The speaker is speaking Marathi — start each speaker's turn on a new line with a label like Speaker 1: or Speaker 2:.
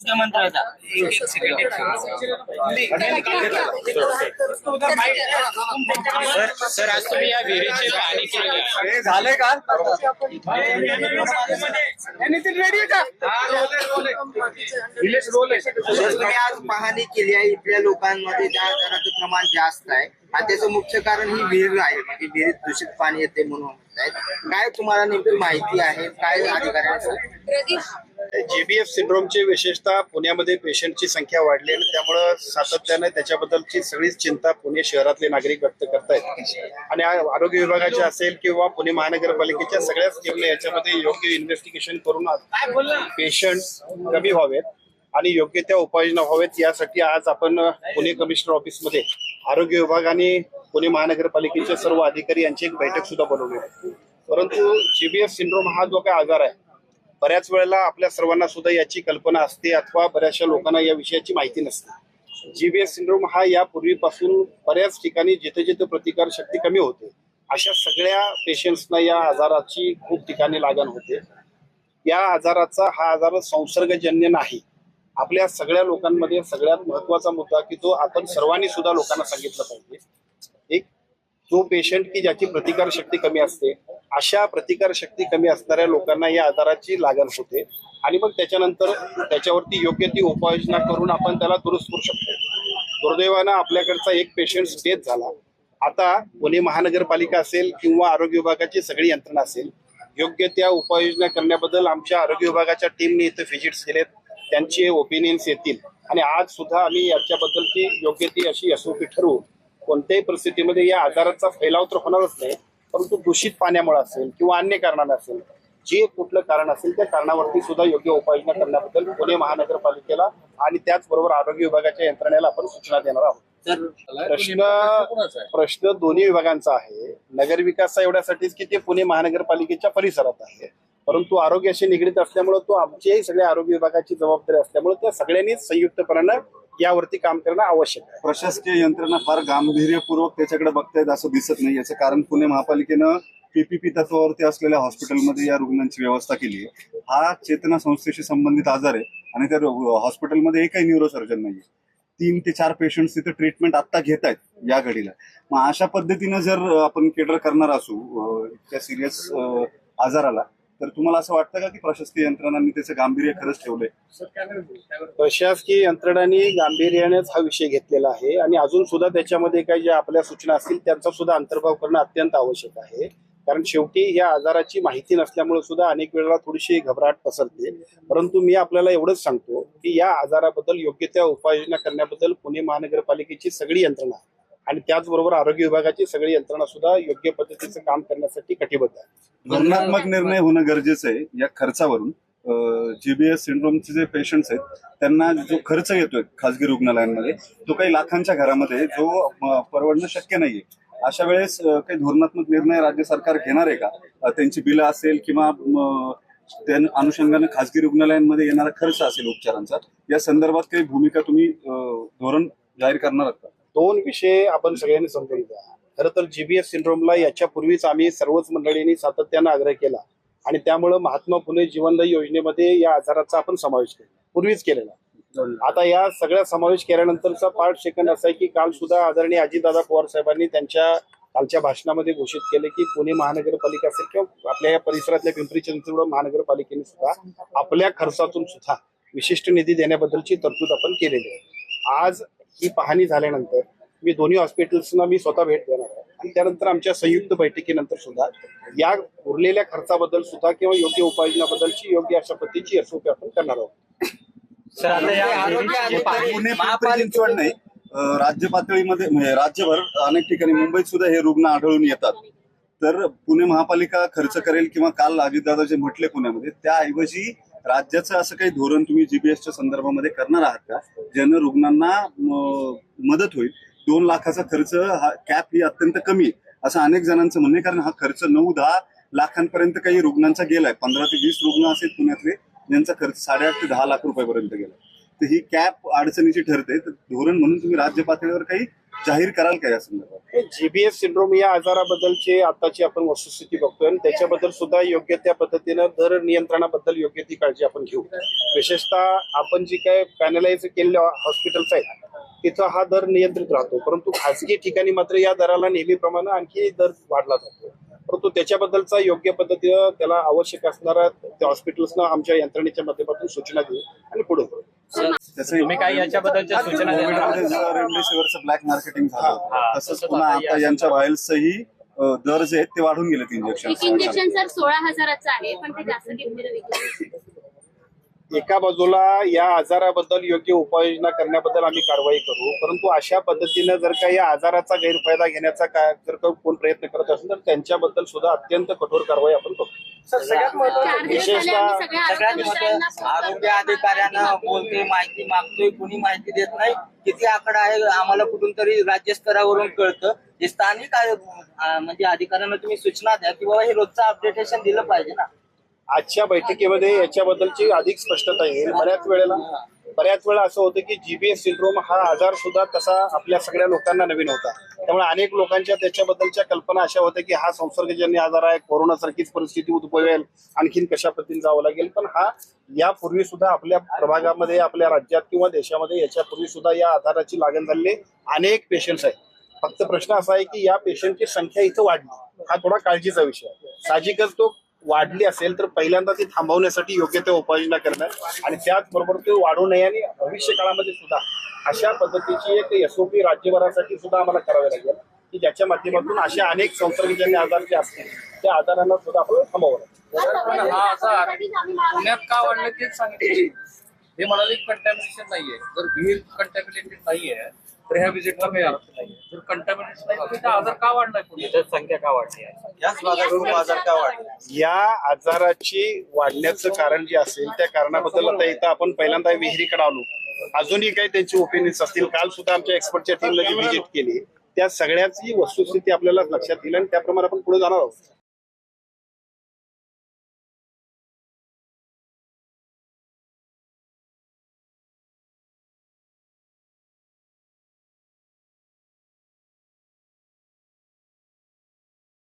Speaker 1: मुख्यमंत्र्याचा सर आज तुम्ही या विहिरीची पाहणी केली
Speaker 2: झाले का?
Speaker 3: तुम्ही आज पाहणी केली आहे, इथल्या लोकांमध्ये त्या आजाराचं प्रमाण जास्त आहे आणि त्याचं मुख्य कारण ही विहीर आहे, म्हणजे विहिरीत दूषित पाणी येते म्हणून म्हणतायत. काय तुम्हाला नेमकी माहिती आहे, काय अधिकाऱ्यांचं?
Speaker 4: जेबीएफ सिंड्रोमची विशेषतः पुण्यामध्ये पेशंटची संख्या वाढली आणि त्यामुळं सातत्याने त्याच्याबद्दलची सगळीच चिंता पुणे शहरातले नागरिक व्यक्त करतायत आणि आरोग्य विभागाचे असेल किंवा पुणे महानगरपालिकेच्या सगळ्याच टीमने याच्यामध्ये योग्य इन्व्हेस्टिगेशन करून पेशंट कमी व्हावेत आणि योग्य त्या उपाययोजना व्हावेत यासाठी आज आपण पुणे कमिशनर ऑफिसमध्ये आरोग्य विभाग आणि पुणे महानगरपालिकेचे सर्व अधिकारी यांची एक बैठक सुद्धा बोलवली आहे. परंतु जेबीएफ सिंड्रोम हा जो काय आजार आहे, बऱ्याच वेळेला आपल्या सर्वांना सुद्धा याची कल्पना असते अथवा बऱ्याचशा लोकांना या विषयाची माहिती नसते. जेबीएफ सिंड्रोम हा यापूर्वीपासून बऱ्याच ठिकाणी जिथे जिथे प्रतिकार शक्ती कमी होते अशा सगळ्या पेशंट्सना या आजाराची खूप ठिकाणी लागण होते. या आजाराचा हा आजार संसर्गजन्य नाही. आपल्या सगळ्या लोकांमध्ये सगळ्यात महत्वाचा मुद्दा की तो आपण सर्वांनी सुद्धा लोकांना सांगितलं पाहिजे, एक जो पेशंट की ज्याची प्रतिकार शक्ती कमी असते अशा प्रतिकार शक्ती कमी असणाऱ्या लोकांना या आजाराची लागण होते आणि मग त्याच्यानंतर त्याच्यावरती योग्य ती उपाययोजना करून आपण त्याला दुरुस्त करू शकतो. दुर्दैवानं आपल्याकडचा एक पेशंट डेथ झाला. आता पुणे महानगरपालिका असेल किंवा आरोग्य विभागाची सगळी यंत्रणा असेल, योग्य त्या उपाययोजना करण्याबद्दल आमच्या आरोग्य विभागाच्या टीमने इथे व्हिजिट्स केलेत, त्यांचे ओपिनियन्स येतील आणि आज सुद्धा आम्ही याच्याबद्दलची योग्य ती अशी एसओपी ठरवू. कोणत्याही परिस्थितीमध्ये या आजाराचा फैलाव तर होणारच नाही, परंतु दूषित पाण्यामुळे असेल किंवा अन्य कारणाने असेल, जे कुठलं कारण असेल त्या कारणावरती सुद्धा योग्य उपाययोजना करण्याबद्दल पुणे महानगरपालिकेला आणि त्याचबरोबर आरोग्य विभागाच्या यंत्रणेला आपण सूचना देणार आहोत. प्रश्न दोन्ही विभागांचा आहे. नगरविकास एवढ्यासाठीच की ते पुणे महानगरपालिकेच्या परिसरात आहे, परंतु आरोग्याशी निगडीत असल्यामुळे तो आमच्याही सगळ्या आरोग्य विभागाची जबाबदारी असल्यामुळे त्या सगळ्यांनीच संयुक्तपणानं यावरती काम करणं आवश्यक आहे.
Speaker 2: प्रशासकीय यंत्रणा फार गांभीर्यपूर्वक त्याच्याकडे बघतायत असं दिसत नाही. याचं कारण पुणे महापालिकेनं पीपीपी तत्वावरती असलेल्या हॉस्पिटलमध्ये या रुग्णांची व्यवस्था केली आहे. हा चेतना संस्थेशी संबंधित आजार आहे आणि त्या हॉस्पिटलमध्ये एकही न्यूरोसर्जन नाहीये. 3 ते 4 पेशंट्स तिथे ट्रीटमेंट आता घेत आहेत या घडीला. मग अशा पद्धतीनं जर आपण केटर करणार असू इतक्या सिरियस आजाराला, तर तुम्हाला असं वाटतं का की प्रशासकीय यंत्रणांनी त्याचं गांभीर्य खरंच ठेवलंय?
Speaker 4: प्रशासकीय यंत्रणांनी गांभीर्यानेच हा विषय घेतलेला आहे आणि अजून सुद्धा त्याच्यामध्ये काही ज्या आपल्या सूचना असतील त्यांचा सुद्धा अंतर्भाव करणं अत्यंत आवश्यक आहे. कारण शेवटी या आजाराची माहिती नसल्यामुळे सुद्धा अनेक वेळेला थोडीशी घबराट पसरते. परंतु मी आपल्याला एवढंच सांगतो की या आजाराबद्दल योग्य त्या उपाययोजना करण्याबद्दल पुणे महानगरपालिकेची सगळी यंत्रणा आणि त्याचबरोबर आरोग्य विभागाची सगळी यंत्रणा सुद्धा योग्य पद्धतीचं काम करण्यासाठी कटिबद्ध आहे.
Speaker 2: धोरणात्मक निर्णय होणं गरजेचं आहे. या खर्चावरून जेबीएस सिंड्रोमचे जे पेशंट्स आहेत त्यांना जो खर्च येतोय खासगी रुग्णालयांमध्ये तो काही लाखांच्या घरामध्ये जो परवडणं शक्य नाहीये. अशा वेळेस काही धोरणात्मक निर्णय राज्य सरकार घेणार आहे का? त्यांची बिलं असेल किंवा त्या अनुषंगाने खासगी रुग्णालयांमध्ये येणारा खर्च असेल उपचारांचा, या संदर्भात काही भूमिका तुम्ही धोरण जाहीर करणार आहात का?
Speaker 4: 2 विषय आपण सगळ्यांनी समजून घ्या. खरं तर जीबीएफ सिंड्रोमला याच्यापूर्वीच आम्ही सर्वच मंडळींनी सातत्यानं आग्रह केला आणि त्यामुळे महात्मा फुले जीवनदायी योजनेमध्ये या आजाराचा आपण समावेश केला, पूर्वीच केलेला. आता या सगळ्या समावेश केल्यानंतरचा पार्ट सेकंड असा आहे की काल सुद्धा आदरणीय अजितदादा पवार साहेबांनी त्यांच्या कालच्या भाषणामध्ये घोषित केले की पुणे महानगरपालिका असेल किंवा आपल्या या परिसरातल्या पिंपरी चिंचवड महानगरपालिकेने सुद्धा आपल्या खर्चातून सुद्धा विशिष्ट निधी देण्याबद्दलची तरतूद आपण केलेली आहे. आज ही पाहणी झाल्यानंतर मी दोन्ही हॉस्पिटल्सना मी स्वतः भेट देणार आहे आणि त्यानंतर आमच्या संयुक्त बैठकीनंतर सुद्धा या उरलेल्या खर्चाबद्दल सुद्धा किंवा योग्य उपाययोजनाबद्दलची योग्य अशा पद्धतीची एसओपी आपण करणार आहोत.
Speaker 2: पुणे पिंपरी चिंचवड नाही, राज्य पातळीमध्ये म्हणजे राज्यभर अनेक ठिकाणी मुंबईत सुद्धा हे रुग्ण आढळून येतात. तर पुणे महापालिका खर्च करेल किंवा काल अजितदादा जे म्हटले पुण्यामध्ये, त्याऐवजी राज्याचं असं काही धोरण तुम्ही जीबीएसच्या संदर्भामध्ये करणार आहात का, ज्यानं रुग्णांना मदत होईल? 2 लाखाचा खर्च हा कॅप ही अत्यंत कमी आहे असं अनेक जणांचं म्हणणं आहे. कारण हा खर्च 9-10 लाखांपर्यंत काही रुग्णांचा गेलाय. 15 ते 20 रुग्ण असेल पुण्यातले ज्यांचा खर्च 8.5 ते 10 लाख रुपयापर्यंत गेला. तर ही कॅप अडचणीची ठरते. तर धोरण म्हणून तुम्ही राज्य पातळीवर काही जाहीर कराल का या संदर्भात?
Speaker 4: जीबीएस सिंड्रोम या आजाराबद्दलची आताची आपण वस्तुस्थिती बघतोय आणि त्याच्याबद्दल सुद्धा योग्य त्या पद्धतीनं दर नियंत्रणाबद्दल योग्य ती काळजी आपण घेऊ. विशेषतः आपण जी काय पॅनलाइज केलेल्या हॉस्पिटल्स आहेत तिथं हा दर नियंत्रित राहतो, परंतु खासगी ठिकाणी मात्र या दराला नेहमीप्रमाणे आणखी दर वाढला जातो. परंतु त्याच्याबद्दलचा योग्य पद्धतीनं त्याला आवश्यक असणारा त्या हॉस्पिटल्सना आमच्या यंत्रणेच्या माध्यमातून सूचना देऊ आणि पुढे करू.
Speaker 1: तुम्ही काही याच्याबद्दलच्या सूचना देणार आहात?
Speaker 2: कोविडमध्ये जसं रेमडेसिवीरचं ब्लॅक मार्केटिंग झालं होतं, तसंच पुन्हा आता यांच्या व्हायल्सही दर जे आहेत ते वाढून गेलेत इंजेक्शन.
Speaker 5: एक इंजेक्शन सर 16,000चं आहे, पण ते जास्त किमतीला विकलं.
Speaker 4: एका बाजूला या आजाराबद्दल योग्य उपाययोजना करण्याबद्दल आम्ही कारवाई करू, परंतु अशा पद्धतीनं जर का या आजाराचा गैरफायदा घेण्याचा जर का कोण प्रयत्न करत असेल तर त्यांच्याबद्दल सुद्धा अत्यंत कठोर कारवाई आपण करू.
Speaker 3: सगळ्यात महत्त्वाचं
Speaker 5: 4 दिवस झाले आम्ही सगळ्या
Speaker 3: सगळ्यात
Speaker 5: आरोग्य
Speaker 3: महत्त्वाचं
Speaker 5: मंत्र्यांना
Speaker 3: आरोग्य अधिकाऱ्यांना बोलतोय, माहिती मागतोय, कुणी माहिती देत नाही. किती आकडा आहे आम्हाला कुठून तरी राज्यस्तरावरून कळतं. हे स्थानिक म्हणजे अधिकाऱ्यांना तुम्ही सूचना द्या की बाबा हे रोजचं अपडेटेशन दिलं पाहिजे ना.
Speaker 4: आजच्या बैठकीमध्ये याच्याबद्दलची अधिक स्पष्टता येईल. बऱ्याच वेळा असं होतं की जीबीएस सिंड्रोम हा आजार सुद्धा तसा आपल्या सगळ्या लोकांना नवीन होता, त्यामुळे अनेक लोकांच्या त्याच्याबद्दलच्या कल्पना अशा होत्या की हा संसर्गजन्य आजार आहे, कोरोनासारखीच परिस्थिती उद्भवेल, आणखीन कशा पद्धतीने जावं लागेल. पण हा यापूर्वी सुद्धा आपल्या प्रभागामध्ये, आपल्या राज्यात किंवा देशामध्ये याच्यापूर्वी सुद्धा या आजाराची लागण झालेली अनेक पेशंट्स आहेत. फक्त प्रश्न असा आहे की या पेशंटची संख्या इथं वाढली, हा थोडा काळजीचा विषय आहे. साहजिकच तो वाढली असेल तर पहिल्यांदा ती थांबवण्यासाठी योग्य त्या उपाययोजना करणं आणि त्याचबरोबर ते वाढू नये आणि भविष्य काळामध्ये सुद्धा अशा पद्धतीची एक एसओपी राज्यभरासाठी सुद्धा आम्हाला करावी लागेल की ज्याच्या माध्यमातून अशा अनेक संसर्गजन्य आजार जे असतील त्या आजारांना सुद्धा आपण थांबवावं लागेल.
Speaker 6: हा आजार पुण्यात का वाढलं तेच सांगितलं. हे म्हणाले कंटॅमिनेशन नाहीये. जर व्हील कंटॅमिनेटेड नाहीये तर ह्या व्हिजिटला काही अर्थ नाहीये. जर कंटॅमिनेशन नाही तर आजार का वाढलाय, पुण्याची संख्या का वाढली आहे,
Speaker 3: याच भागातून आजार का वाढला?
Speaker 4: या आजाराची वाढण्याचं कारण जे असेल त्या कारणाबद्दल आता इथं आपण पहिल्यांदा विहिरीकडे आलो. अजूनही काही त्यांची ओपिनियन्स असतील. काल सुद्धा आमच्या एक्सपर्टच्या टीमला जी व्हिजिट केली त्या सगळ्याची वस्तुस्थिती आपल्याला लक्षात येईल आणि त्याप्रमाणे आपण पुढे जाणार आहोत.